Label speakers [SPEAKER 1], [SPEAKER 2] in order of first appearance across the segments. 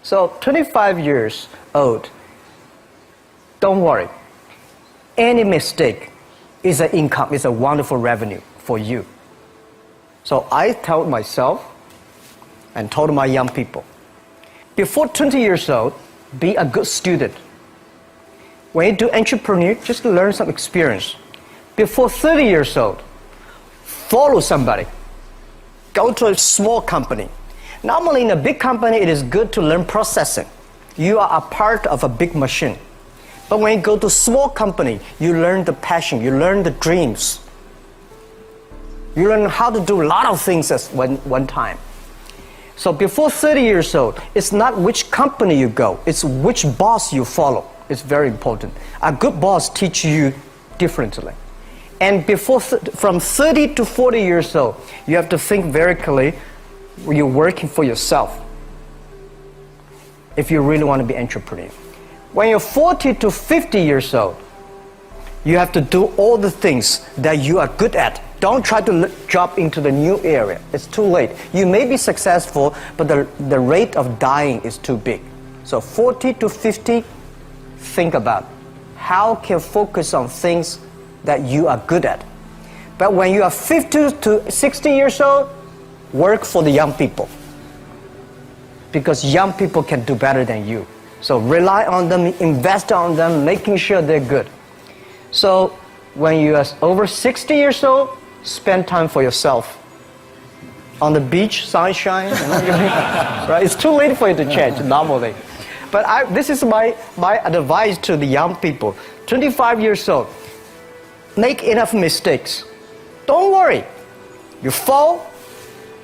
[SPEAKER 1] So 25 years old, don't worry. Any mistake is an income, is a wonderful revenue for you. So I told myself and told my young people, before 20 years old, be a good student. When you do entrepreneur, just learn some experience. Before 30 years old, follow somebody. Go to a small company. Normally in a big company, it is good to learn processing. You are a part of a big machine. But when you go to a small company, you learn the passion, you learn the dreams. You learn how to do a lot of things at one time. So before 30 years old, it's not which company you go, it's which boss you follow. It's very important. A good boss teaches you differently. And from 30 to 40 years old, you have to think very clearly, you're working for yourself if you really want to be an entrepreneur. When you're 40 to 50 years old, you have to do all the things that you are good at. Don't try to jump into the new area. It's too late. You may be successful, but the rate of dying is too big. So 40 to 50, think about how can you focus on things that you are good at. But when you are 50 to 60 years old, work for the young people. Because young people can do better than you. So rely on them, invest on them, making sure they're good. So when you are over 60 years old, spend time for yourself. On the beach, sunshine, right? It's too late for you to change normally. But this is my advice to the young people. 25 years old, make enough mistakes. Don't worry. You fall,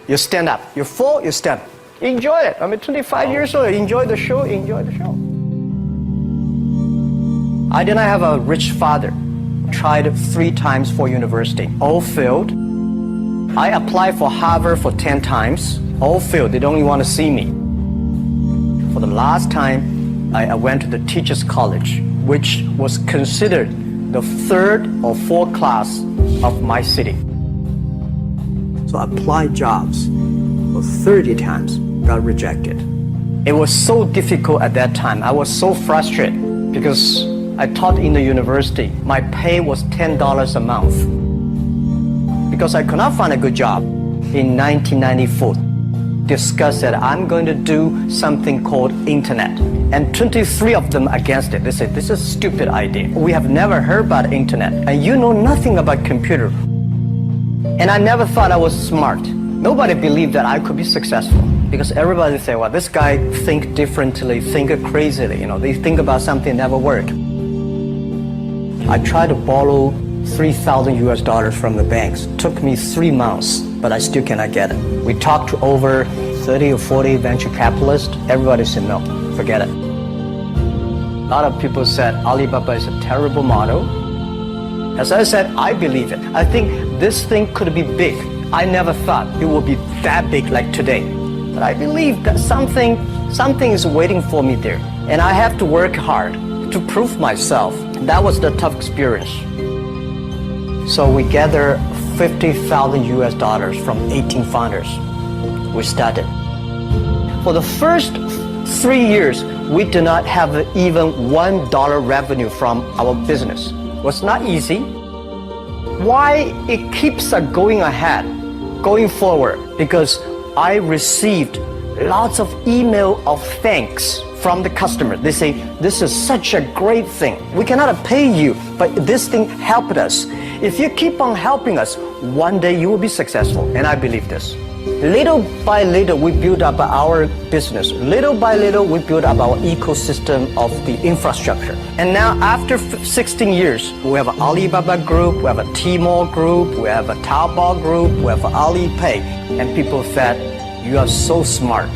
[SPEAKER 1] you stand up. You fall, you stand up. Enjoy it. 25 years old, enjoy the show, enjoy the show. I did not have a rich father. Tried 3 times for university, all failed. I applied for Harvard for 10 times, all failed. They don't even want to see me. For the last time, I went to the Teachers College, which was considered the 3rd or 4th class of my city. So I applied jobs for 30 times, got rejected. It was so difficult at that time. I was so frustrated because I taught in the university. My pay was $10 a month. Because I could not find a good job in 1994. Discussed that I'm going to do something called internet. And 23 of them against it. They said, this is a stupid idea. We have never heard about internet. And you know nothing about computer. And I never thought I was smart. Nobody believed that I could be successful. Because everybody say, well, this guy think differently, think crazily. They think about something never work. I tried to borrow $3,000 from the banks. Took me 3 months, but I still cannot get it. We talked to over 30 or 40 venture capitalists. Everybody said, no, forget it. A lot of people said Alibaba is a terrible model. As I said, I believe it. I think this thing could be big. I never thought it would be that big like today. But I believe that something is waiting for me there. And I have to work hard to prove myself. That was the tough experience. So we gathered $50,000 from 18 founders. We started. For the first 3 years, we did not have even $1 revenue from our business. It was not easy. Why it keeps us going ahead, going forward? Because I received lots of email of thanks from the customer. They say, this is such a great thing. We cannot pay you, but this thing helped us. If you keep on helping us, one day you will be successful. And I believe this. Little by little, we build up our business. Little by little, we build up our ecosystem of the infrastructure. And now, after 16 years, we have an Alibaba group, we have a Tmall group, we have a Taobao group, we have Alipay. And people said, you are so smart.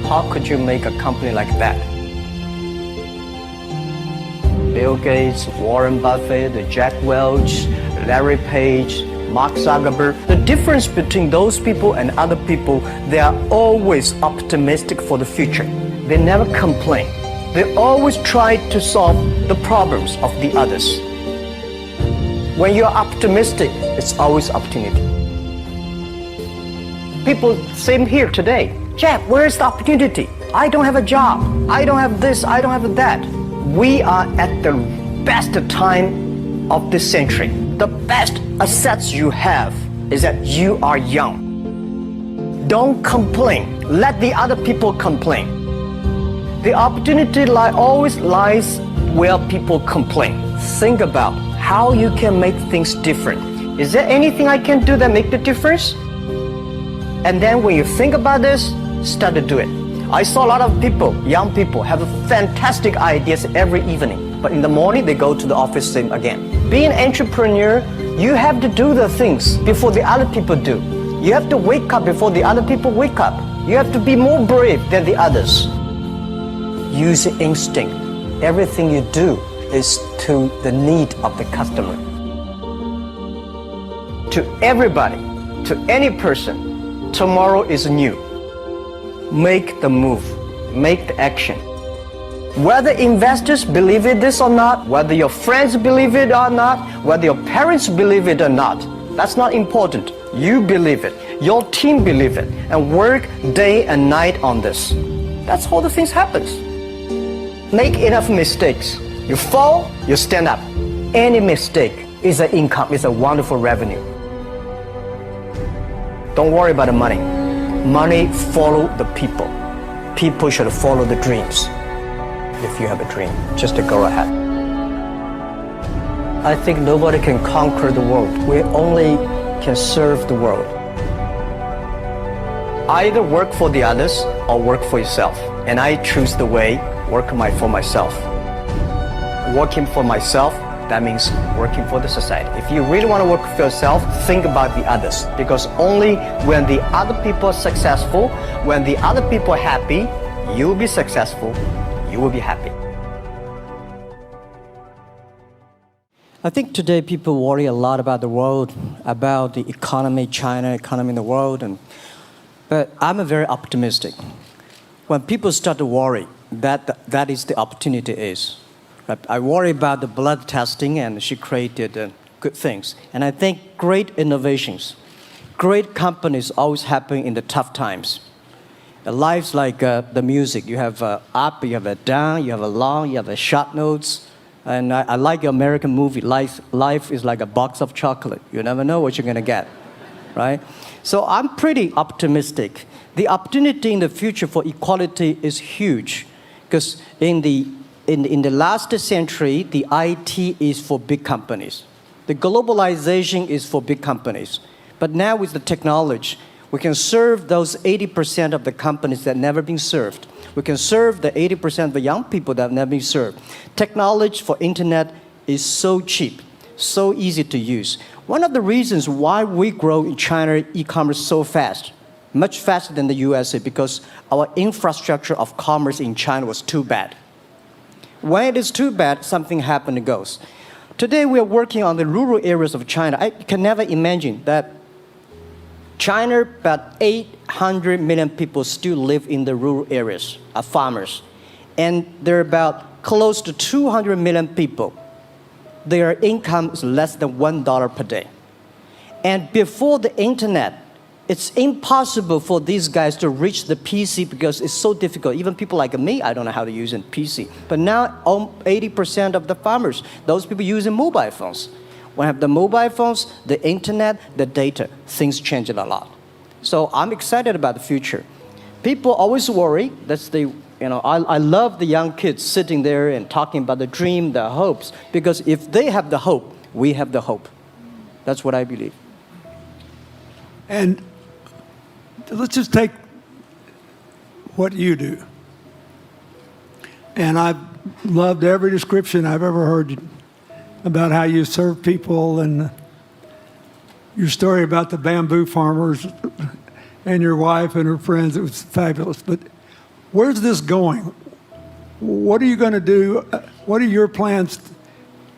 [SPEAKER 1] How could you make a company like that? Bill Gates, Warren Buffett, Jack Welch, Larry Page, Mark Zuckerberg. The difference between those people and other people, they are always optimistic for the future. They never complain. They always try to solve the problems of the others. When you're optimistic, it's always opportunity. People, same here today. Jeff, where's the opportunity? I don't have a job. I don't have this. I don't have that. We are at the best time of this century. The best assets you have is that you are young. Don't complain. Let the other people complain. The opportunity always lies where people complain. Think about how you can make things different. Is there anything I can do that make the difference? And then when you think about this, start to do it. I saw a lot of people, young people, have fantastic ideas every evening. But in the morning, they go to the office same again. Being an entrepreneur, you have to do the things before the other people do. You have to wake up before the other people wake up. You have to be more brave than the others. Use instinct. Everything you do is to the need of the customer. To everybody, to any person, tomorrow is new. Make the move, make the action. Whether investors believe it this or not, whether your friends believe it or not, whether your parents believe it or not, that's not important. You believe it, your team believe it, and work day and night on this. That's how the things happens. Make enough mistakes. You fall, you stand up. Any mistake is an income, is a wonderful revenue. Don't worry about the money. Money follow the people. People should follow the dreams. If you have a dream, just to go ahead. I think nobody can conquer the world. We only can serve the world. Either work for the others or work for yourself. And I choose the way, work for myself. Working for myself, that means working for the society. If you really want to work for yourself, think about the others. Because only when the other people are successful, when the other people are happy, you will be successful, you will be happy. I think today people worry a lot about the world, about the economy, China, economy in the world. But I'm very optimistic. When people start to worry, that is the opportunity is. I worry about the blood testing, and she created good things. And I think great innovations, great companies always happen in the tough times. Life's like the music. You have up, you have a down, you have a long, you have a short notes. And I like your American movie. Life is like a box of chocolate. You never know what you're going to get, right? So I'm pretty optimistic. The opportunity in the future for equality is huge, because in the last century, the IT is for big companies. The globalization is for big companies. But now with the technology, we can serve those 80% of the companies that never been served. We can serve the 80% of the young people that have never been served. Technology for internet is so cheap, so easy to use. One of the reasons why we grow in China e-commerce so fast, much faster than the USA, because our infrastructure of commerce in China was too bad. When it is too bad, something happens and goes. Today we are working on the rural areas of China. I can never imagine that China, about 800 million people still live in the rural areas, are farmers. And there are about close to 200 million people. Their income is less than $1 per day. And before the internet, it's impossible for these guys to reach the PC because it's so difficult. Even people like me, I don't know how to use a PC. But now 80% of the farmers, those people using mobile phones. When I have the mobile phones, the internet, the data, things change a lot. So I'm excited about the future. People always worry. I love the young kids sitting there and talking about the dream, the hopes, because if they have the hope, we have the hope. That's what I believe.
[SPEAKER 2] And let's just take what you do. And I've loved every description I've ever heard about how you serve people, and your story about the bamboo farmers and your wife and her friends. It was fabulous. But where's this going? What are you going to do? What are your plans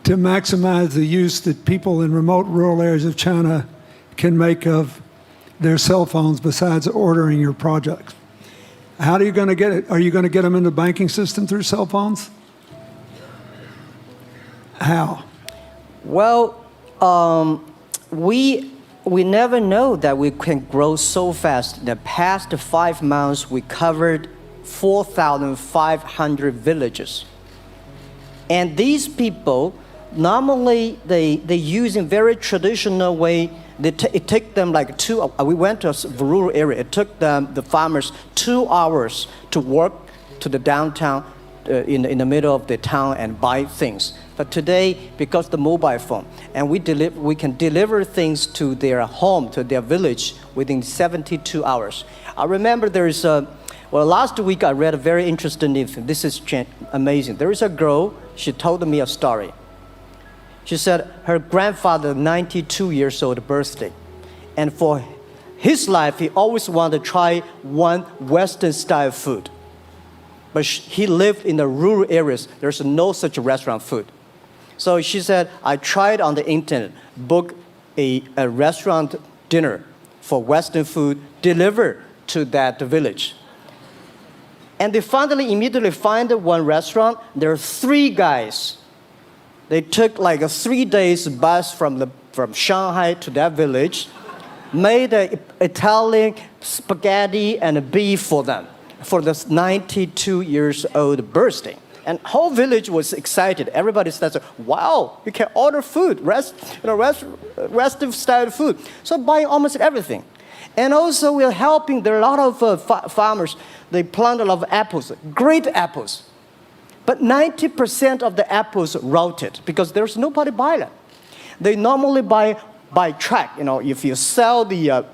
[SPEAKER 2] to maximize the use that people in remote rural areas of China can make of their cell phones besides ordering your products? How are you going to get it? Are you going to get them in the banking system through cell phones? How?
[SPEAKER 1] Well, we never know that we can grow so fast. In the past 5 months, we covered 4,500 villages. And these people, normally they use in very traditional way. It took them like we went to a rural area. It took the farmers 2 hours to work to the downtown in the middle of the town and buy things. But today, because the mobile phone, and we can deliver things to their home, to their village within 72 hours. I remember last week I read a very interesting thing. This is amazing. There is a girl, she told me a story. She said her grandfather, 92 years old birthday. And for his life, he always wanted to try one Western style food. But he lived in the rural areas. There's no such restaurant food. So she said, I tried on the internet, book a restaurant dinner for Western food, delivered to that village. And they finally immediately find one restaurant. There are 3 guys. They took like a 3 days bus from Shanghai to that village, made Italian spaghetti and beef for them for this 92 years old birthday. And whole village was excited. Everybody said, wow, you can order food, Western style food. So buying almost everything. And also we're helping, there are a lot of farmers, they plant a lot of apples, great apples. But 90% of the apples rotted because there's nobody buy them. They normally buy by track. If you sell the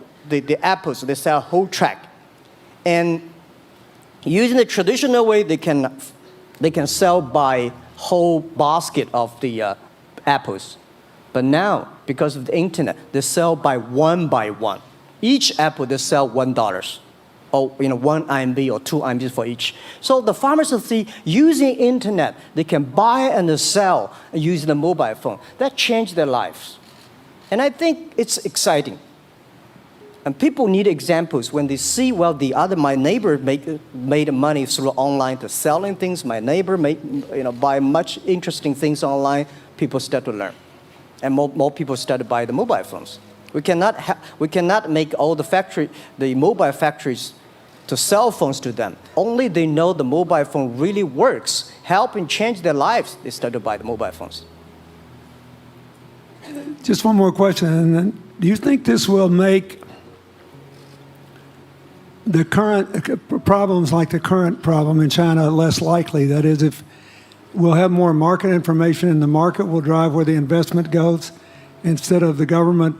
[SPEAKER 1] apples, they sell whole track. And using the traditional way, they can sell by whole basket of the apples. But now, because of the internet, they sell by one. Each apple, they sell $1. Or 1 RMB or 2 RMB for each. So the farmers see using internet, they can buy and sell using the mobile phone. That changed their lives. And I think it's exciting. And people need examples when they see, my neighbor made money through online to selling things. My neighbor buy much interesting things online. People start to learn. And more people start to buy the mobile phones. We cannot make all the mobile factories to sell phones to them. Only they know the mobile phone really works, helping change their lives, they start to buy the mobile phones.
[SPEAKER 2] Just one more question. And then, do you think this will make the current problems like the current problem in China less likely? That is, if we'll have more market information and the market will drive where the investment goes instead of the government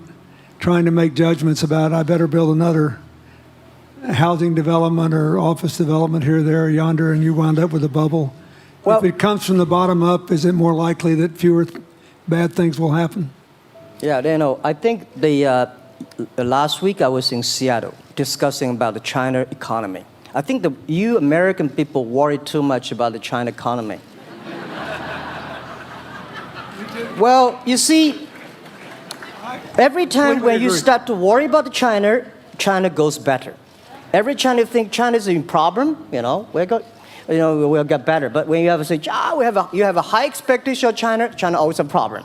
[SPEAKER 2] trying to make judgments about, I better build another housing development or office development here, there, or yonder, and you wound up with a bubble. If it comes from the bottom up, is it more likely that fewer bad things will happen?
[SPEAKER 1] Yeah, I think last week I was in Seattle discussing about the China economy. I think you American people worry too much about the China economy. Well, you see, every time when you start to worry about China goes better. Every time you think China is in problem, we'll get better. But when you have to say, you have a high expectation of China always a problem.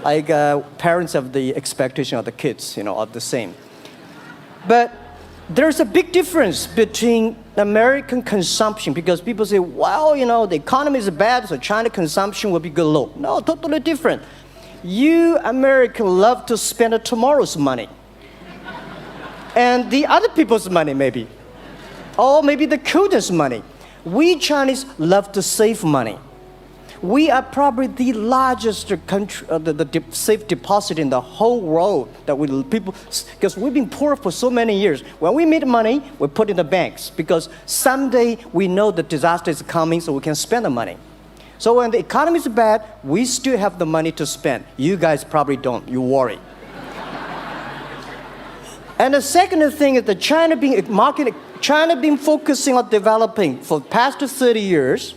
[SPEAKER 1] Like parents have the expectation of the kids, are the same. But there's a big difference between American consumption because people say, the economy is bad, so China consumption will be good low. No, totally different. You Americans love to spend tomorrow's money. And the other people's money, maybe. Or maybe the children's money. We Chinese love to save money. We are probably the largest country, the safe deposit in the whole world because we've been poor for so many years. When we make money, we put in the banks because someday we know the disaster is coming, so we can spend the money. So when the economy is bad, we still have the money to spend. You guys probably don't. You worry. And the second thing is that China been focusing on developing for the past 30 years.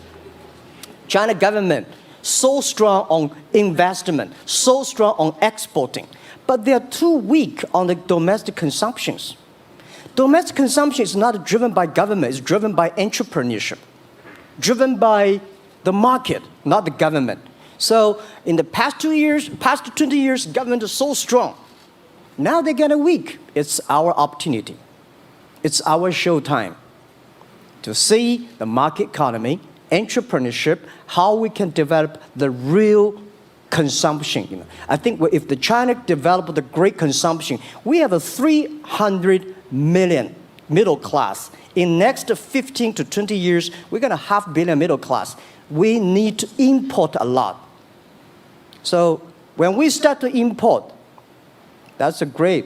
[SPEAKER 1] China government so strong on investment, so strong on exporting, but they are too weak on the domestic consumptions. Domestic consumption is not driven by government, it's driven by entrepreneurship, driven by the market, not the government. So in the past 20 years, government is so strong. Now they're getting weak. It's our opportunity. It's our showtime to see the market economy, entrepreneurship, how we can develop the real consumption. I think if the China developed the great consumption, we have a 300 million middle class. In next 15 to 20 years, we're going to have 500 million middle class. We need to import a lot. So when we start to import, that's a great.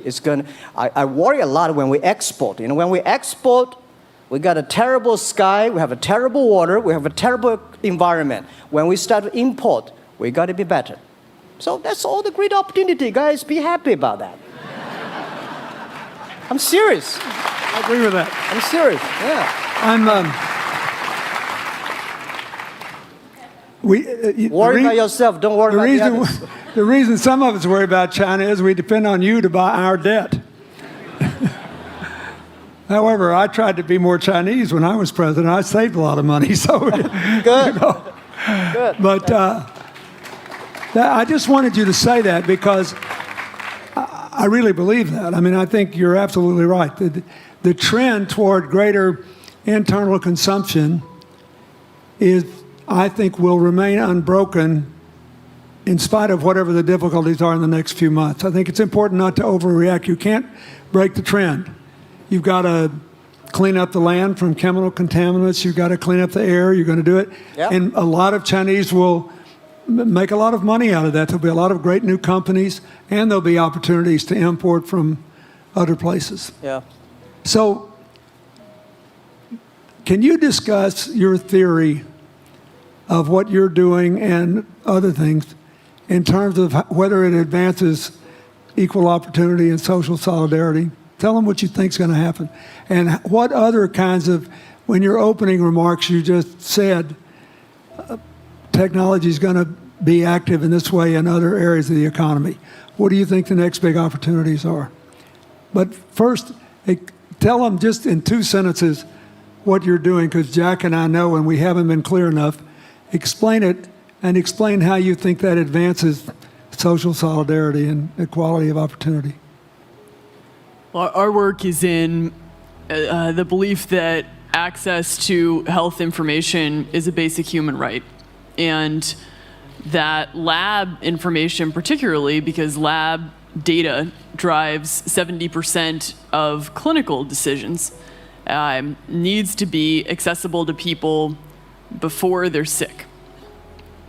[SPEAKER 1] I worry a lot when we export. When we export, we got a terrible sky, we have a terrible water, we have a terrible environment. When we start to import, we got to be better. So that's all the great opportunity, guys. Be happy about that. I'm serious.
[SPEAKER 2] I agree with that.
[SPEAKER 1] I'm serious. Yeah. Worry about yourself. Don't worry about the others.
[SPEAKER 2] The reason some of us worry about China is we depend on you to buy our debt. However, I tried to be more Chinese when I was president. I saved a lot of money. So
[SPEAKER 1] good. Good.
[SPEAKER 2] But I just wanted you to say that because I really believe that. I mean, I think you're absolutely right. The trend toward greater internal consumption I think, will remain unbroken in spite of whatever the difficulties are in the next few months. I think it's important not to overreact. You can't break the trend. You've got to clean up the land from chemical contaminants. You've got to clean up the air. You're going to do it.
[SPEAKER 1] Yep.
[SPEAKER 2] And a lot of Chinese will make a lot of money out of that. There'll be a lot of great new companies, and there'll be opportunities to import from other places.
[SPEAKER 1] Yeah.
[SPEAKER 2] So can you discuss your theory of what you're doing and other things in terms of whether it advances equal opportunity and social solidarity? Tell them what you think is going to happen. And what other kinds of, when your opening remarks, you just said technology is going to be active in this way in other areas of the economy. What do you think the next big opportunities are? But first, tell them just in 2 sentences what you're doing, because Jack and I know, and we haven't been clear enough. Explain it, and explain how you think that advances social solidarity and equality of opportunity.
[SPEAKER 3] Well, our work is in the belief that access to health information is a basic human right, and that lab information, particularly because lab data drives 70% of clinical decisions, needs to be accessible to people before they're sick.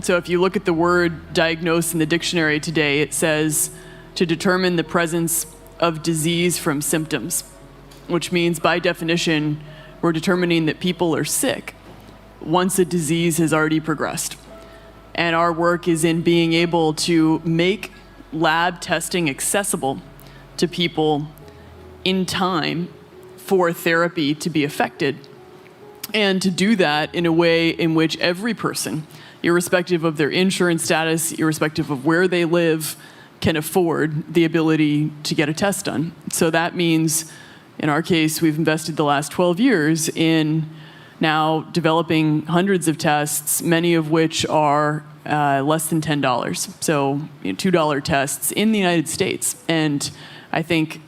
[SPEAKER 3] So if you look at the word diagnose in the dictionary today, it says to determine the presence of disease from symptoms, which means by definition, we're determining that people are sick once a disease has already progressed. And our work is in being able to make lab testing accessible to people in time for therapy to be effected, and to do that in a way in which every person, irrespective of their insurance status, irrespective of where they live, can afford the ability to get a test done. So that means, in our case, we've invested the last 12 years in now developing hundreds of tests, many of which are less than $10. So $2 tests in the United States. And I think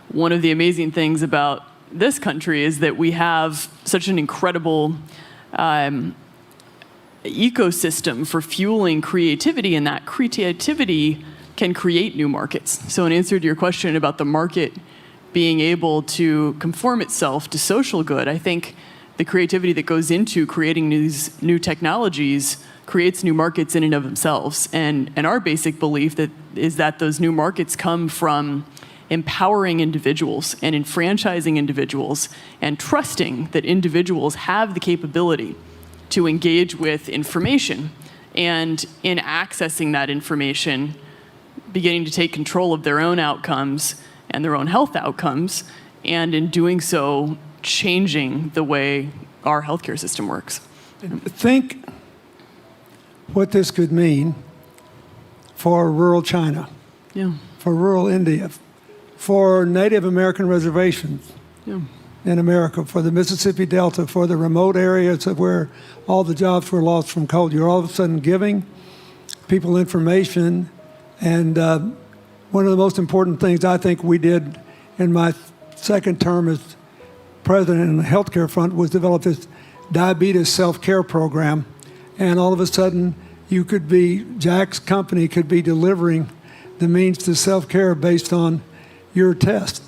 [SPEAKER 3] one of the amazing things about this country is that we have such an incredible ecosystem for fueling creativity, and that creativity can create new markets. So in answer to your question about the market being able to conform itself to social good, I think the creativity that goes into creating these new technologies creates new markets in and of themselves. And our basic belief is that those new markets come from empowering individuals and enfranchising individuals and trusting that individuals have the capability to engage with information, and in accessing that information, beginning to take control of their own outcomes and their own health outcomes, and in doing so, changing the way our healthcare system works.
[SPEAKER 2] Think what this could mean for rural China, for rural India, for Native American reservations in America, for the Mississippi Delta, for the remote areas of where all the jobs were lost from coal. You're all of a sudden giving people information. And one of the most important things I think we did in my second term as president in the healthcare front was develop this diabetes self-care program, and all of a sudden Jack's company could be delivering the means to self-care based on your test.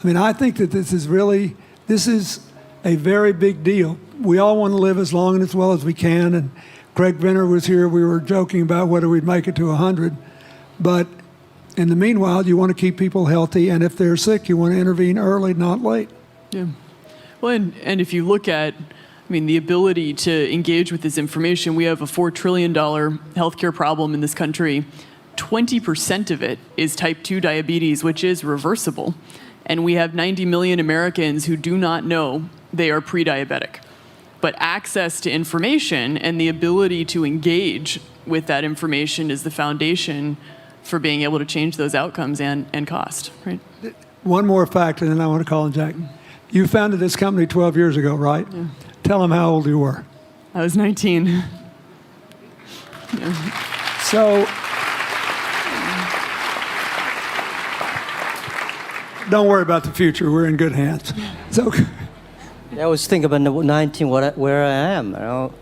[SPEAKER 2] I mean, I think that this is a very big deal. We all want to live as long and as well as we can, and Craig Venner was here. We were joking about whether we'd make it to 100, but in the meanwhile, you want to keep people healthy, and if they're sick, you want to intervene early, not late.
[SPEAKER 3] Yeah. Well, and if you look at, the ability to engage with this information, we have a $4 trillion healthcare problem in this country. 20% of it is type 2 diabetes, which is reversible. And we have 90 million Americans who do not know they are pre-diabetic. But access to information and the ability to engage with that information is the foundation for being able to change those outcomes and cost, right?
[SPEAKER 2] One more fact, and then I want to call on Jack. You founded this company 12 years ago, right?
[SPEAKER 3] Yeah.
[SPEAKER 2] Tell them how old you were.
[SPEAKER 3] I was 19. Yeah.
[SPEAKER 2] So, don't worry about the future. We're in good hands. So,
[SPEAKER 1] I was thinking about 19, where I am.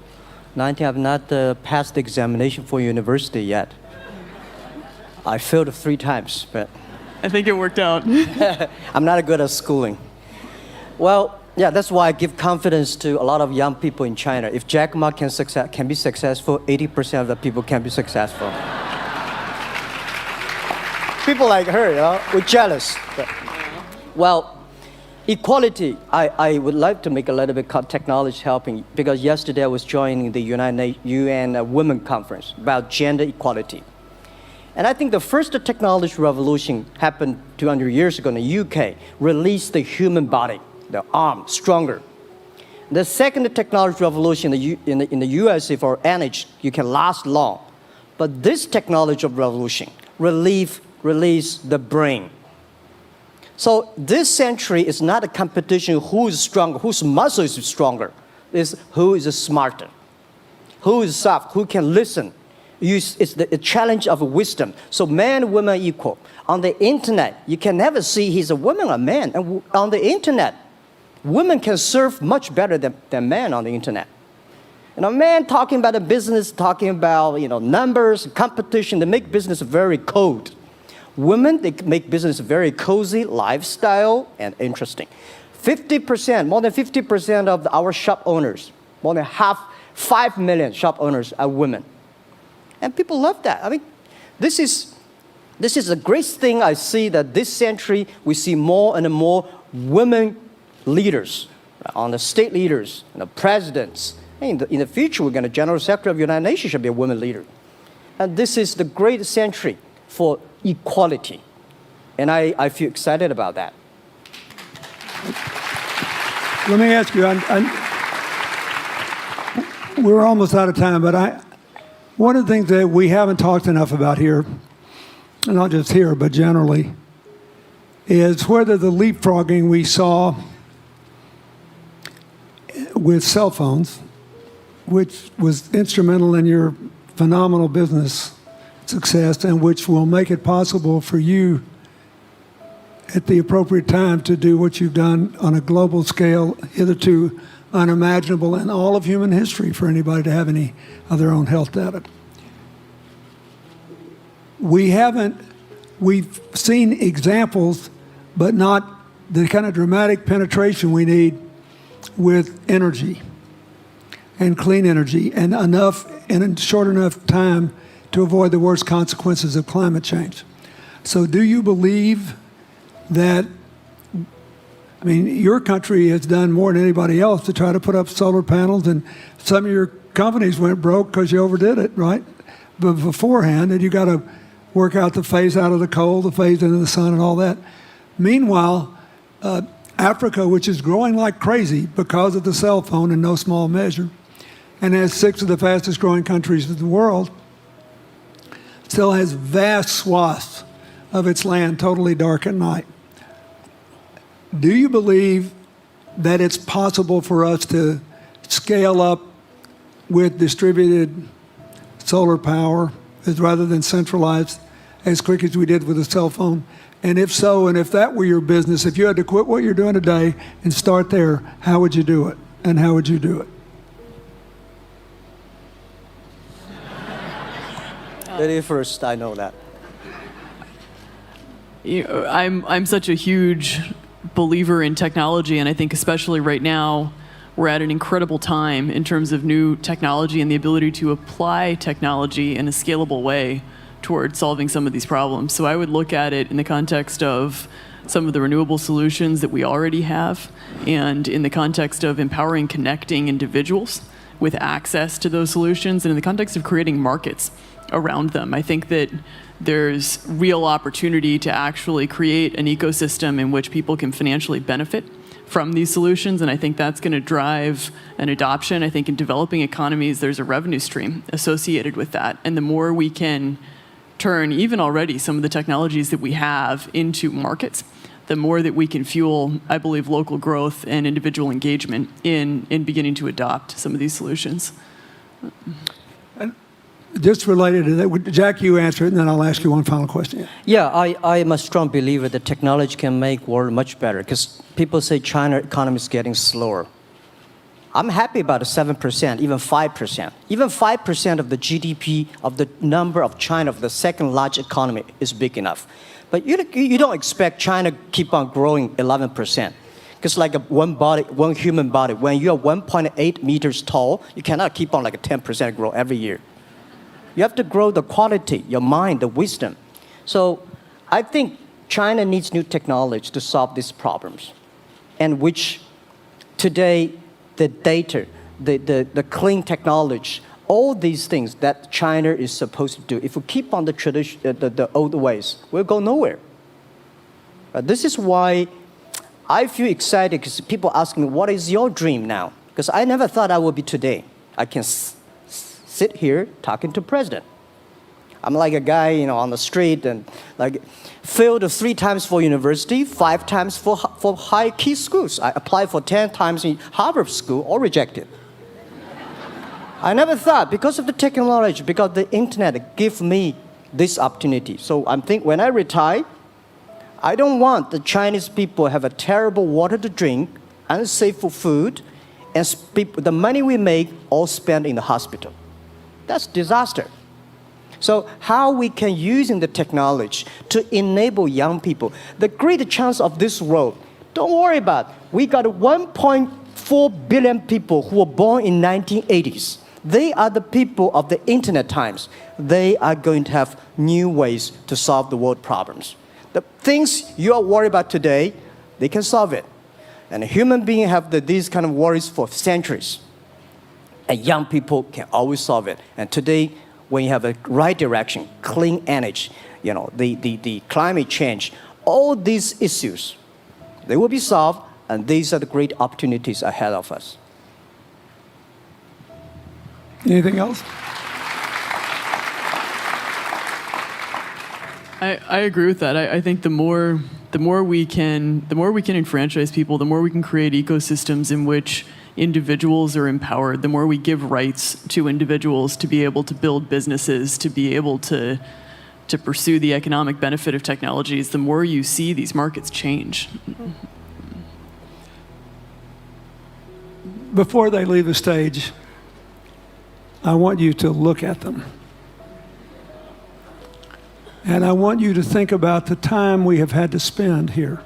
[SPEAKER 1] 19, I've not passed the examination for university yet. I failed 3 times, but
[SPEAKER 3] I think it worked out.
[SPEAKER 1] I'm not good at schooling. Well, yeah, that's why I give confidence to a lot of young people in China. If Jack Ma can be successful, 80% of the people can be successful. People like her, we're jealous. But, well, equality, I would like to make a little bit of technology helping, because yesterday I was joining the UN Women Conference about gender equality. And I think the first technology revolution happened 200 years ago in the UK, released the human body, the arm, stronger. The second technology revolution in the USA for energy, you can last long. But this technology revolution release the brain. So this century is not a competition who is stronger, whose muscle is stronger. It's who is smarter, who is soft, who can listen. It's the challenge of wisdom. So man, woman equal. On the internet, you can never see he's a woman or a man. And on the internet, women can serve much better than men on the internet. And a man talking about a business, talking about numbers, competition, they make business very cold. Women, they make business very cozy, lifestyle, and interesting. 50%, more than 50% of our shop owners, more than 5 million shop owners are women. And people love that. I mean, this is a great thing. I see that this century, we see more and more women leaders, on the state leaders, presidents. In the future, we're going to General Secretary of the United Nations should be a woman leader. And this is the great century for equality. And I feel excited about that.
[SPEAKER 2] let me ask you, we're almost out of time, but one of the things that we haven't talked enough about here, and not just here, but generally, is whether the leapfrogging we saw with cell phones, which was instrumental in your phenomenal business success and which will make it possible for you at the appropriate time to do what you've done on a global scale, hitherto unimaginable in all of human history for anybody to have any of their own health data. We've seen examples, but not the kind of dramatic penetration we need with energy and clean energy and enough in a short enough time to avoid the worst consequences of climate change. So do you believe that, your country has done more than anybody else to try to put up solar panels, and some of your companies went broke because you overdid it, right? But beforehand, and you got to work out the phase out of the coal, the phase into the sun and all that. Meanwhile, Africa, which is growing like crazy because of the cell phone in no small measure, and has 6 of the fastest growing countries in the world, still has vast swaths of its land totally dark at night. Do you believe that it's possible for us to scale up with distributed solar power rather than centralized as quick as we did with the cell phone? And if so, and if that were your business, if you had to quit what you're doing today and start there, how would you do it? And how would you do it?
[SPEAKER 1] Very first, I know that.
[SPEAKER 3] I'm such a huge believer in technology, and I think especially right now, we're at an incredible time in terms of new technology and the ability to apply technology in a scalable way towards solving some of these problems. So I would look at it in the context of some of the renewable solutions that we already have, and in the context of empowering, connecting individuals with access to those solutions, and in the context of creating markets around them. I think that there's real opportunity to actually create an ecosystem in which people can financially benefit from these solutions, and I think that's going to drive an adoption. I think in developing economies, there's a revenue stream associated with that, and the more we can turn even already some of the technologies that we have into markets, the more that we can fuel, I believe, local growth and individual engagement in beginning to adopt some of these solutions.
[SPEAKER 2] Just related to that, Jack, you answer it, and then I'll ask you one final question.
[SPEAKER 1] Yeah, I am a strong believer that technology can make world much better, because people say China economy is getting slower. I'm happy about the 7%, even 5%. Even 5% of the GDP of the number of China, of the second largest economy, is big enough. But you don't expect China to keep on growing 11%. Because like one human body, when you're 1.8 meters tall, you cannot keep on like a 10% grow every year. You have to grow the quality, your mind, the wisdom. So I think China needs new technology to solve these problems, and which today the data, the clean technology, all these things that China is supposed to do, if we keep on the tradition, the old ways, we'll go nowhere. This is why I feel excited, because people ask me, what is your dream now? Because I never thought I would be today. I can sit here talking to president. I'm like a guy, on the street, and like failed 3 times for university, 5 times for high key schools. I applied for 10 times in Harvard school, all rejected. I never thought, because of the technology, because the internet gave me this opportunity. So I think when I retire, I don't want the Chinese people have a terrible water to drink, unsafe for food, and the money we make all spent in the hospital. That's disaster. So how we can using the technology to enable young people, the great chance of this world, don't worry about it. We got 1.4 billion people who were born in 1980s. They are the people of the internet times. They are going to have new ways to solve the world problems. The things you are worried about today, they can solve it. And human beings have these kind of worries for centuries. And young people can always solve it. And today, when you have a right direction, clean energy, the climate change, all these issues, they will be solved, and these are the great opportunities ahead of us.
[SPEAKER 2] Anything else?
[SPEAKER 3] I agree with that. I think the more we can enfranchise people, the more we can create ecosystems in which individuals are empowered, the more we give rights to individuals to be able to build businesses, to be able to pursue the economic benefit of technologies, the more you see these markets change.
[SPEAKER 2] Before they leave the stage, I want you to look at them. And I want you to think about the time we have had to spend here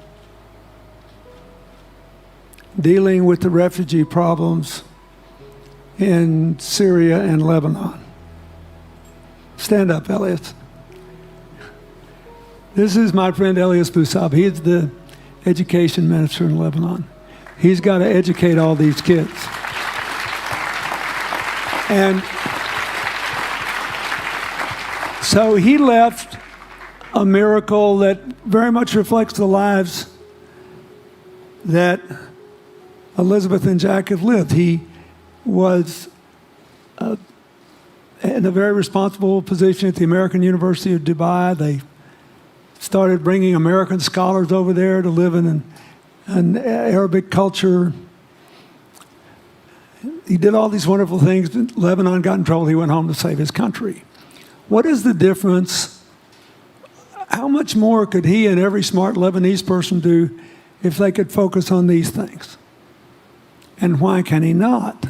[SPEAKER 2] dealing with the refugee problems in Syria and Lebanon. Stand up, Elias. This is my friend Elias Bousab. He is the education minister in Lebanon. He's got to educate all these kids. And so he left a miracle that very much reflects the lives that Elizabeth and Jack have lived. He was in a very responsible position at the American University of Dubai. They started bringing American scholars over there to live in an Arabic culture. He did all these wonderful things. Lebanon got in trouble. He went home to save his country. What is the difference? How much more could he and every smart Lebanese person do if they could focus on these things? And why can he not?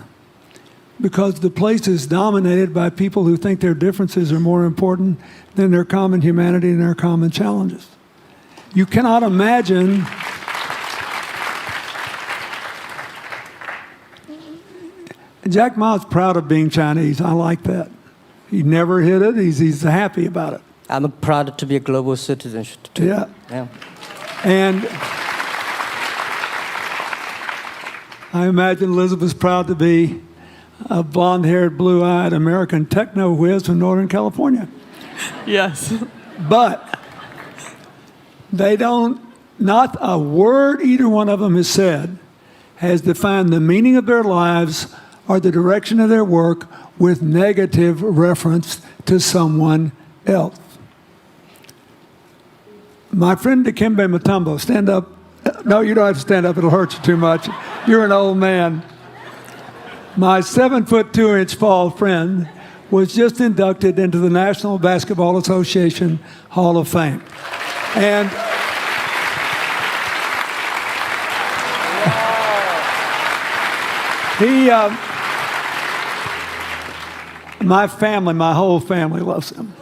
[SPEAKER 2] because the place is dominated by people who think their differences are more important than their common humanity and their common challenges. You cannot imagine Jack Ma's proud of being Chinese. I like that. He never hid it. He's happy about it.
[SPEAKER 1] I'm proud to be a global citizen too.
[SPEAKER 2] Yeah.
[SPEAKER 1] Yeah.
[SPEAKER 2] And I imagine Elizabeth's proud to be a blonde-haired, blue-eyed American techno whiz from Northern California.
[SPEAKER 3] Yes.
[SPEAKER 2] But they don't, not a word either one of them has said has defined the meaning of their lives or the direction of their work with negative reference to someone else. My friend Dikembe Mutombo, stand up. No, you don't have to stand up. It'll hurt you too much. You're an old man. My 7'2" tall friend was just inducted into the National Basketball Association Hall of Fame. And my family, my whole family loves him.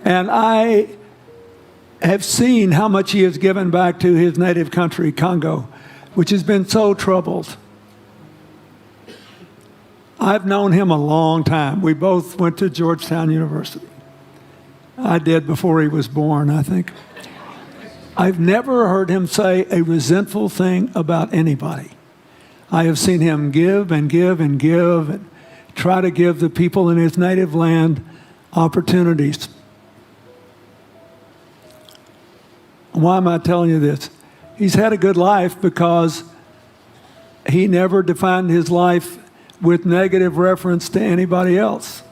[SPEAKER 2] And I have seen how much he has given back to his native country, Congo, which has been so troubled. I've known him a long time. We both went to Georgetown University. I did before he was born, I think. I've never heard him say a resentful thing about anybody. I have seen him give and give and give and try to give the people in his native land opportunities. Why am I telling you this? He's had a good life because he never defined his life with negative reference to anybody else.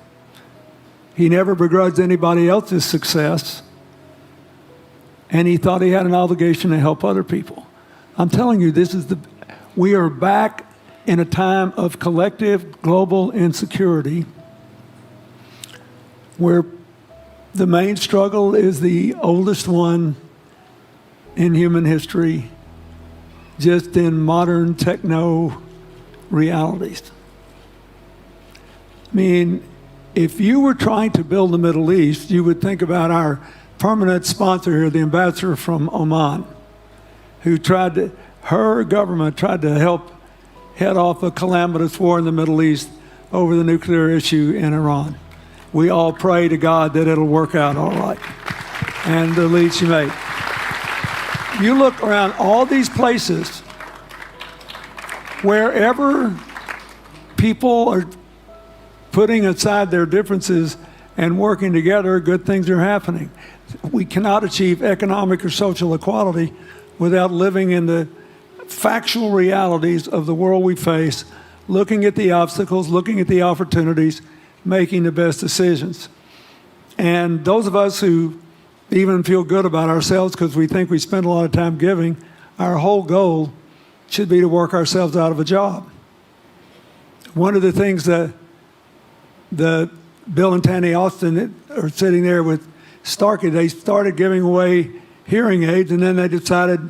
[SPEAKER 2] He never begrudged anybody else's success, and he thought he had an obligation to help other people. I'm telling you, we are back in a time of collective global insecurity where the main struggle is the oldest one in human history, just in modern techno realities. I mean, if you were trying to build the Middle East, you would think about our permanent sponsor here, the ambassador from Oman, who her government tried to help head off a calamitous war in the Middle East over the nuclear issue in Iran. We all pray to God that it'll work out all right. And the lead she made. You look around all these places, wherever people are putting aside their differences and working together, good things are happening. We cannot achieve economic or social equality without living in the factual realities of the world we face, looking at the obstacles, looking at the opportunities, making the best decisions. And those of us who even feel good about ourselves because we think we spend a lot of time giving, our whole goal should be to work ourselves out of a job. One of the things that Bill and Tanny Austin are sitting there with Starkey, they started giving away hearing aids, and then they decided,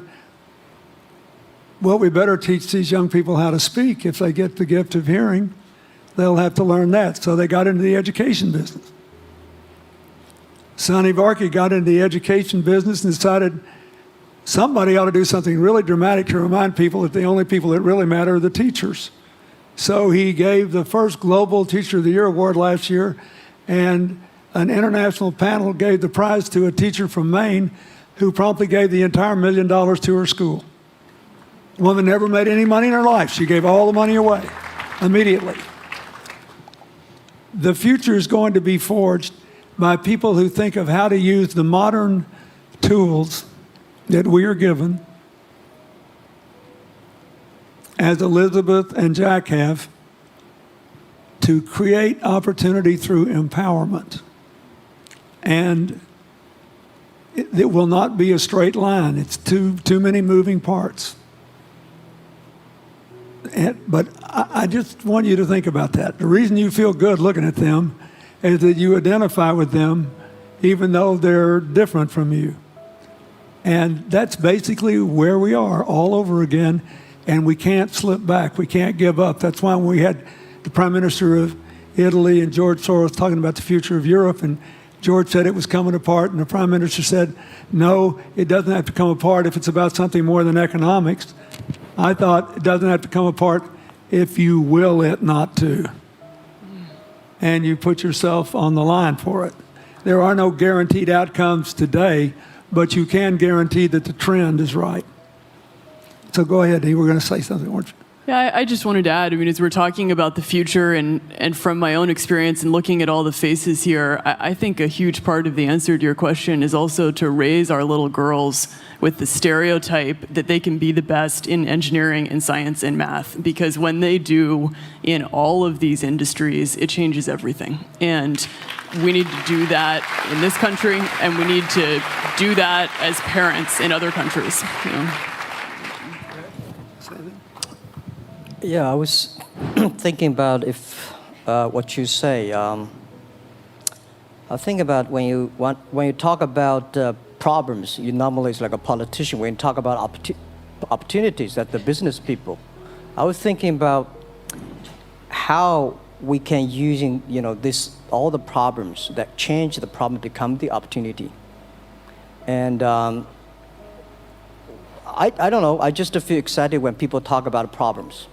[SPEAKER 2] well, we better teach these young people how to speak. If they get the gift of hearing, they'll have to learn that. So they got into the education business. Sonny Varkey got into the education business and decided somebody ought to do something really dramatic to remind people that the only people that really matter are the teachers. So he gave the first Global Teacher of the Year award last year, and an international panel gave the prize to a teacher from Maine who promptly gave the entire $1 million to her school. The woman never made any money in her life. She gave all the money away immediately. The future is going to be forged by people who think of how to use the modern tools that we are given, as Elizabeth and Jack have, to create opportunity through empowerment. And it will not be a straight line. It's too many moving parts. But I just want you to think about that. The reason you feel good looking at them is that you identify with them even though they're different from you. And that's basically where we are all over again, and we can't slip back. We can't give up. That's why when we had the Prime Minister of Italy and George Soros talking about the future of Europe, and George said it was coming apart, and the Prime Minister said, no, it doesn't have to come apart if it's about something more than economics. I thought it doesn't have to come apart if you will it not to. And you put yourself on the line for it. There are no guaranteed outcomes today, but you can guarantee that the trend is right. So go ahead, you were going to say something, weren't you?
[SPEAKER 3] Yeah, I just wanted to add, I mean, as we're talking about the future and from my own experience and looking at all the faces here, I think a huge part of the answer to your question is also to raise our little girls with the stereotype that they can be the best in engineering and science and math. Because when they do in all of these industries, it changes everything. And we need to do that in this country, and we need to do that as parents in other countries. You know?
[SPEAKER 1] Yeah, I was thinking about if what you say. I think about when you talk about problems, you normally it's like a politician. When you talk about opportunities, that the business people. I was thinking about how we can using this all the problems that change the problem become the opportunity. And I don't know. I just feel excited when people talk about problems.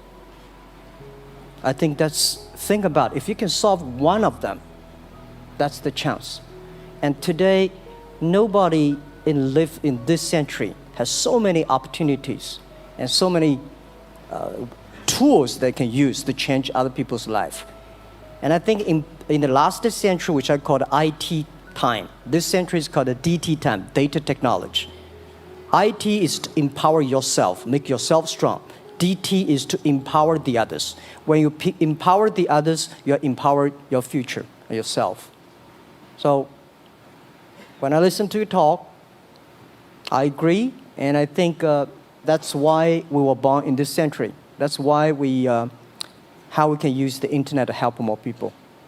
[SPEAKER 1] I think think about if you can solve one of them, that's the chance. And today, nobody live in this century has so many opportunities and so many tools they can use to change other people's life. And I think in the last century, which I call the IT time, this century is called the DT time, data technology. IT is to empower yourself, make yourself strong. DT is to empower the others. When you empower the others, you empower your future, yourself. So when I listen to you talk, I agree, and I think that's why we were born in this century. That's why how we can use the internet to help more people.